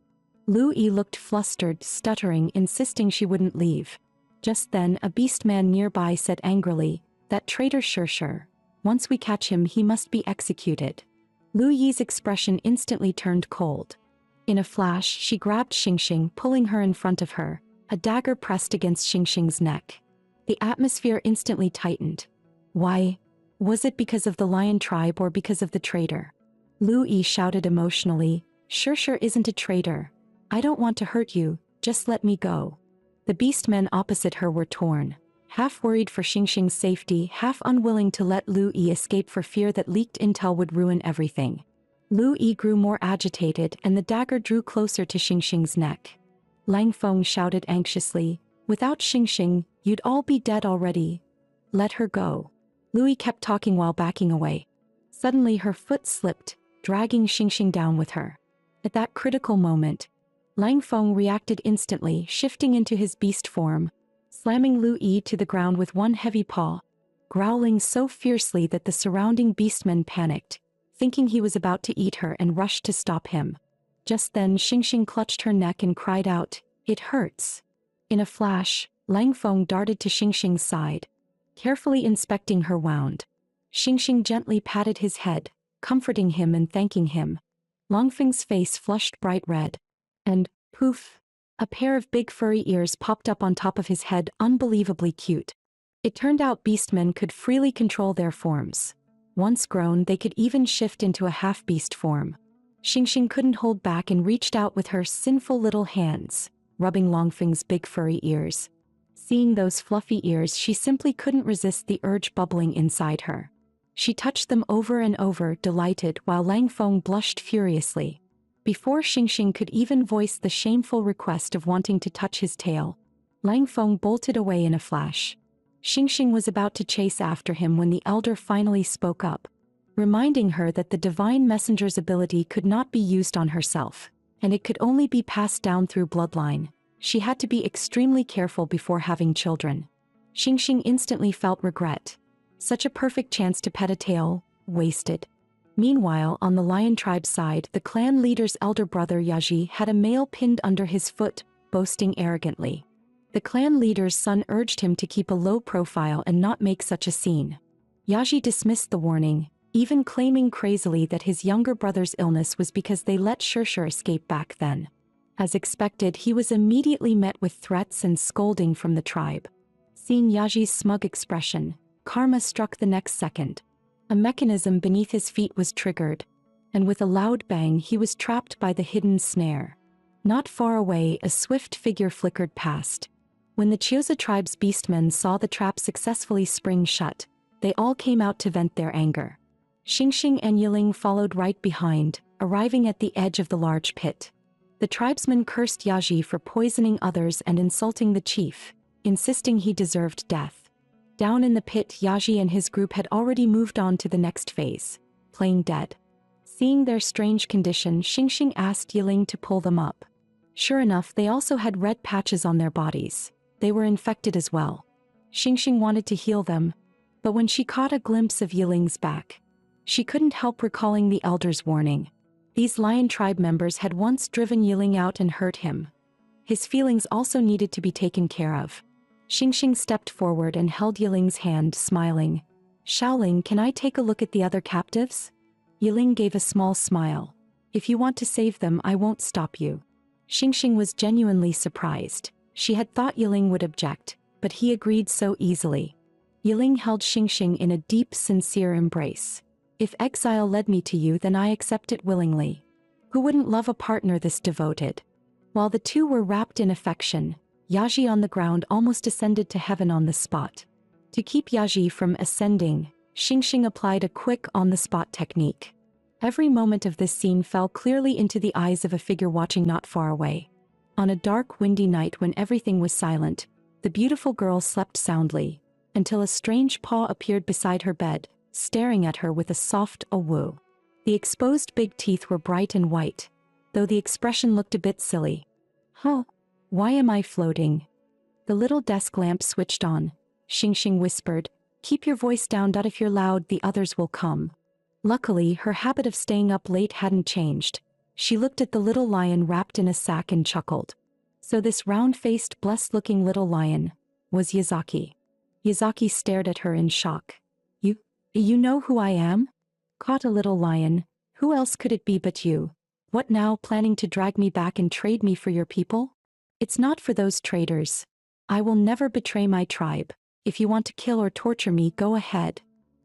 Lu Yi looked flustered, stuttering, insisting she wouldn't leave. Just then, a beastman nearby said angrily, "That traitor Sure. Once we catch him, he must be executed." Lu Yi's expression instantly turned cold. In a flash, she grabbed Xingxing, pulling her in front of her, a dagger pressed against Xingxing's neck. The atmosphere instantly tightened. "Why? Was it because of the lion tribe or because of the traitor? Lu Yi shouted emotionally, Sure isn't a traitor. I don't want to hurt you, just let me go. The beastmen opposite her were torn, half worried for Xingxing's safety, half unwilling to let Lu Yi escape for fear that leaked intel would ruin everything. Lu Yi grew more agitated and the dagger drew closer to Xingxing's neck. Lang Feng shouted anxiously, Without Xingxing, you'd all be dead already. Let her go. Lu Yi kept talking while backing away. Suddenly her foot slipped, dragging Xingxing down with her. At that critical moment, Lang Feng reacted instantly, shifting into his beast form, slamming Lu Yi to the ground with one heavy paw, growling so fiercely that the surrounding beastmen panicked, thinking he was about to eat her and rushed to stop him. Just then Xingxing clutched her neck and cried out, It hurts. In a flash, Lang Feng darted to Xingxing's side, carefully inspecting her wound. Xingxing gently patted his head, comforting him and thanking him. Longfeng's face flushed bright red. And, poof, a pair of big furry ears popped up on top of his head, unbelievably cute. It turned out beastmen could freely control their forms. Once grown, they could even shift into a half-beast form. Xingxing couldn't hold back and reached out with her sinful little hands, rubbing Longfeng's big furry ears. Seeing those fluffy ears, she simply couldn't resist the urge bubbling inside her. She touched them over and over, delighted, while Lang Feng blushed furiously. Before Xingxing could even voice the shameful request of wanting to touch his tail, Lang Feng bolted away in a flash. Xingxing was about to chase after him when the elder finally spoke up, reminding her that the divine messenger's ability could not be used on herself, and it could only be passed down through bloodline. She had to be extremely careful before having children. Xingxing instantly felt regret. Such a perfect chance to pet a tail, wasted. Meanwhile, on the lion tribe side, the clan leader's elder brother Yaji had a male pinned under his foot, boasting arrogantly. The clan leader's son urged him to keep a low profile and not make such a scene. Yaji dismissed the warning, even claiming crazily that his younger brother's illness was because they let Shirshir escape back then. As expected, he was immediately met with threats and scolding from the tribe. Seeing Yaji's smug expression, karma struck the next second. A mechanism beneath his feet was triggered, and with a loud bang he was trapped by the hidden snare. Not far away, a swift figure flickered past. When the Chiosa tribe's beastmen saw the trap successfully spring shut, they all came out to vent their anger. Xingxing and Yiling followed right behind, arriving at the edge of the large pit. The tribesmen cursed Yaji for poisoning others and insulting the chief, insisting he deserved death. Down in the pit, Yaji and his group had already moved on to the next phase, playing dead. Seeing their strange condition, Xingxing asked Yiling to pull them up. Sure enough, they also had red patches on their bodies. They were infected as well. Xingxing wanted to heal them, but when she caught a glimpse of Yiling's back, she couldn't help recalling the elder's warning. These lion tribe members had once driven Yiling out and hurt him. His feelings also needed to be taken care of. Xingxing stepped forward and held Yiling's hand, smiling. Shaoling, can I take a look at the other captives? Yiling gave a small smile. If you want to save them, I won't stop you. Xingxing was genuinely surprised. She had thought Yiling would object, but he agreed so easily. Yiling held Xingxing in a deep, sincere embrace. If exile led me to you, then I accept it willingly. Who wouldn't love a partner this devoted? While the two were wrapped in affection, Yaji on the ground almost ascended to heaven on the spot. To keep Yaji from ascending, Xingxing applied a quick on-the-spot technique. Every moment of this scene fell clearly into the eyes of a figure watching not far away. On a dark, windy night when everything was silent, the beautiful girl slept soundly, until a strange paw appeared beside her bed, staring at her with a soft "awoo." The exposed big teeth were bright and white, though the expression looked a bit silly. Huh? Why am I floating? The little desk lamp switched on. Xingxing whispered, Keep your voice down. If you're loud, the others will come. Luckily, her habit of staying up late hadn't changed. She looked at the little lion wrapped in a sack and chuckled. So this round-faced, blessed-looking little lion was Yazaki. Yazaki stared at her in shock. You know who I am? Caught a little lion. Who else could it be but you? What now, planning to drag me back and trade me for your people? It's not for those traitors. I will never betray my tribe. If you want to kill or torture me, go ahead.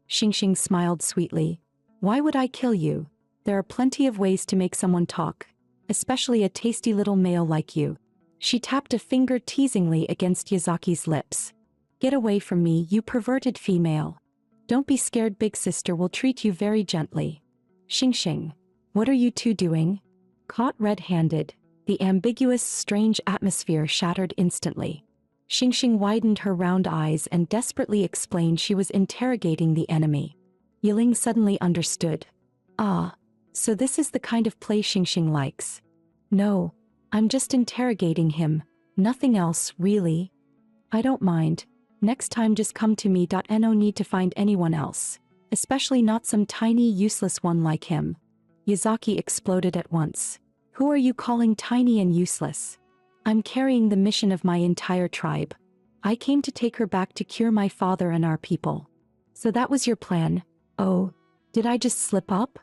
Xingxing smiled sweetly. Why would I kill you? There are plenty of ways to make someone talk, especially a tasty little male like you. She tapped a finger teasingly against Yazaki's lips. Get away from me, you perverted female. Don't be scared, big sister will treat you very gently. Xingxing, what are you two doing? Caught red-handed, the ambiguous, strange atmosphere shattered instantly. Xingxing widened her round eyes and desperately explained she was interrogating the enemy. Yiling suddenly understood. Ah, so this is the kind of play Xingxing likes. No, I'm just interrogating him, nothing else, really. I don't mind. Next time just come to me. No need to find anyone else, especially not some tiny useless one like him. Yazaki exploded at once. Who are you calling tiny and useless? I'm carrying the mission of my entire tribe. I came to take her back to cure my father and our people. So that was your plan? Oh, did I just slip up?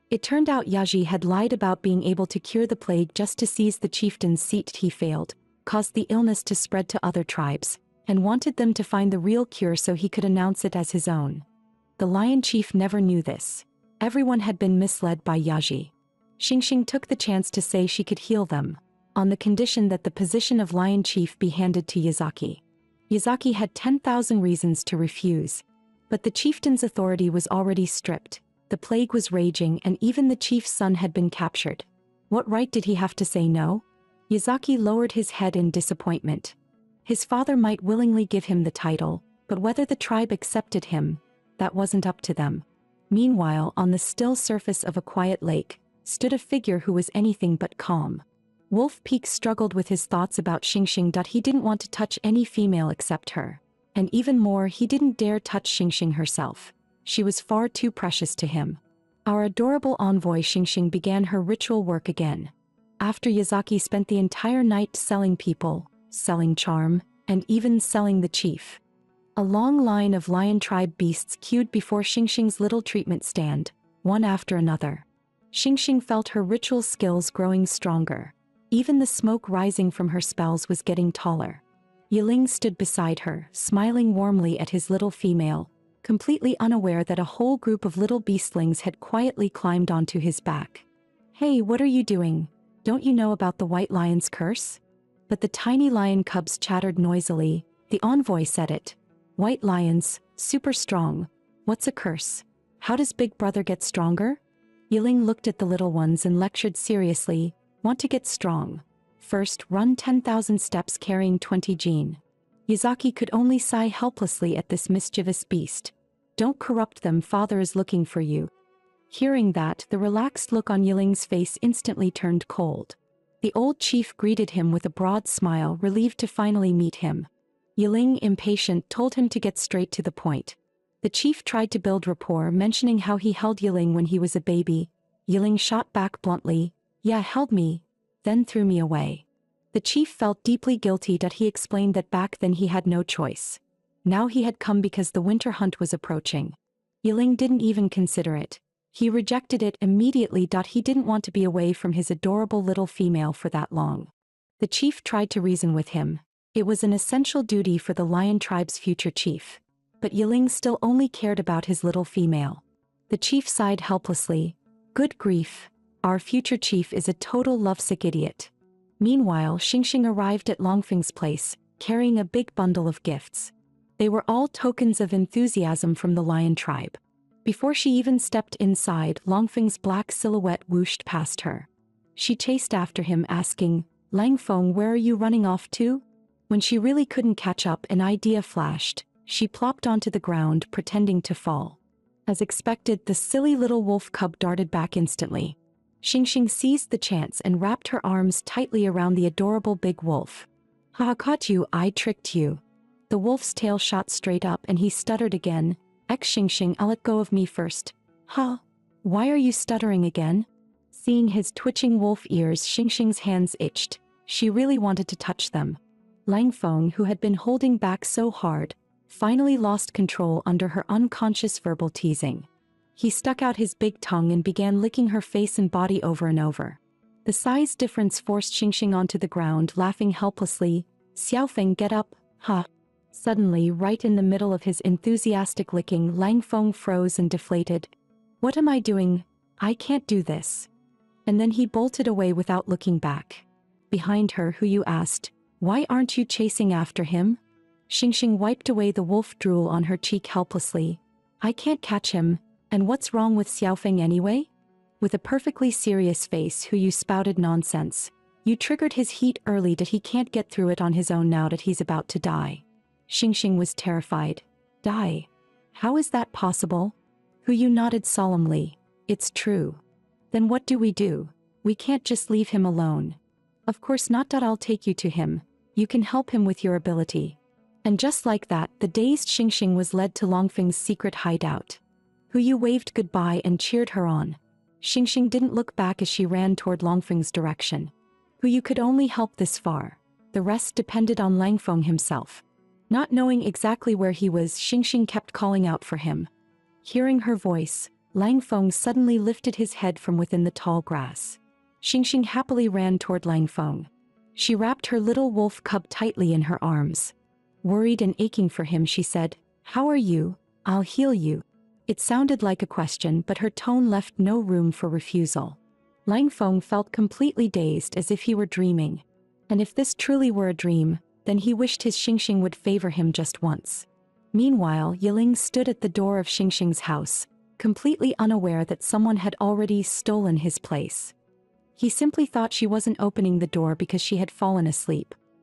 It turned out Yaji had lied about being able to cure the plague just to seize the chieftain's seat. He failed, caused the illness to spread to other tribes, and wanted them to find the real cure so he could announce it as his own. The lion chief never knew this. Everyone had been misled by Yaji. Xingxing took the chance to say she could heal them, on the condition that the position of lion chief be handed to Yazaki. Yazaki had 10,000 reasons to refuse, but the chieftain's authority was already stripped. The plague was raging and even the chief's son had been captured. What right did he have to say no? Yazaki lowered his head in disappointment. His father might willingly give him the title, but whether the tribe accepted him, that wasn't up to them. Meanwhile, on the still surface of a quiet lake, stood a figure who was anything but calm. Wolf Peak struggled with his thoughts about Xingxing. He didn't want to touch any female except her. And even more, he didn't dare touch Xingxing herself. She was far too precious to him. Our adorable envoy Xingxing began her ritual work again. After Yazaki spent the entire night selling people, selling charm, and even selling the chief. A long line of lion tribe beasts queued before Xingxing's little treatment stand, one after another. Xingxing felt her ritual skills growing stronger. Even the smoke rising from her spells was getting taller. Yiling stood beside her, smiling warmly at his little female, completely unaware that a whole group of little beastlings had quietly climbed onto his back. Hey, what are you doing? Don't you know about the white lion's curse? But the tiny lion cubs chattered noisily. The envoy said it. White lions, super strong. What's a curse? How does Big Brother get stronger? Yiling looked at the little ones and lectured seriously. Want to get strong? First, run 10,000 steps carrying 20 jin. Yazaki could only sigh helplessly at this mischievous beast. Don't corrupt them, father is looking for you. Hearing that, the relaxed look on Yiling's face instantly turned cold. The old chief greeted him with a broad smile, relieved to finally meet him. Yiling, impatient, told him to get straight to the point. The chief tried to build rapport, mentioning how he held Yiling when he was a baby. Yiling shot back bluntly, yeah, held me, then threw me away. The chief felt deeply guilty that he explained that back then he had no choice. Now he had come because the winter hunt was approaching. Yiling didn't even consider it. He rejected it immediately. He didn't want to be away from his adorable little female for that long. The chief tried to reason with him. It was an essential duty for the lion tribe's future chief. But Yiling still only cared about his little female. The chief sighed helplessly. Good grief. Our future chief is a total lovesick idiot. Meanwhile, Xingxing arrived at Longfeng's place, carrying a big bundle of gifts. They were all tokens of enthusiasm from the lion tribe. Before she even stepped inside, Longfeng's black silhouette whooshed past her. She chased after him, asking, Langfeng, where are you running off to? When she really couldn't catch up, an idea flashed. She plopped onto the ground, pretending to fall. As expected, the silly little wolf cub darted back instantly. Xingxing seized the chance and wrapped her arms tightly around the adorable big wolf. Ha, caught you, I tricked you. The wolf's tail shot straight up and he stuttered again. Xingxing, I'll let go of me first. Huh? Why are you stuttering again? Seeing his twitching wolf ears, Xingxing's hands itched. She really wanted to touch them. Langfeng, who had been holding back so hard, finally lost control under her unconscious verbal teasing. He stuck out his big tongue and began licking her face and body over and over. The size difference forced Xingxing onto the ground, laughing helplessly. Xiaofeng, get up, huh? Suddenly, right in the middle of his enthusiastic licking, Lang Feng froze and deflated. What am I doing? I can't do this. And then he bolted away without looking back. Behind her, Hu Yu asked, why aren't you chasing after him? Xingxing wiped away the wolf drool on her cheek helplessly. I can't catch him, and what's wrong with Xiaofeng anyway? With a perfectly serious face, Hu Yu spouted nonsense. You triggered his heat early that he can't get through it on his own now that he's about to die. Xingxing was terrified. Die? How is that possible? Hu Yu nodded solemnly. It's true. Then what do? We can't just leave him alone. Of course not. I'll take you to him. You can help him with your ability. And just like that, the dazed Xingxing was led to Longfeng's secret hideout. Hu Yu waved goodbye and cheered her on. Xingxing didn't look back as she ran toward Longfeng's direction. Hu Yu could only help this far. The rest depended on Langfeng himself. Not knowing exactly where he was, Xingxing kept calling out for him. Hearing her voice, Langfeng suddenly lifted his head from within the tall grass. Xingxing happily ran toward Langfeng. She wrapped her little wolf cub tightly in her arms. Worried and aching for him, she said, How are you? I'll heal you. It sounded like a question, but her tone left no room for refusal. Langfeng felt completely dazed, as if he were dreaming. And if this truly were a dream, then he wished his Xingxing would favor him just once. Meanwhile, Yiling stood at the door of Xingxing's house, completely unaware that someone had already stolen his place. He simply thought she wasn't opening the door because she had fallen asleep.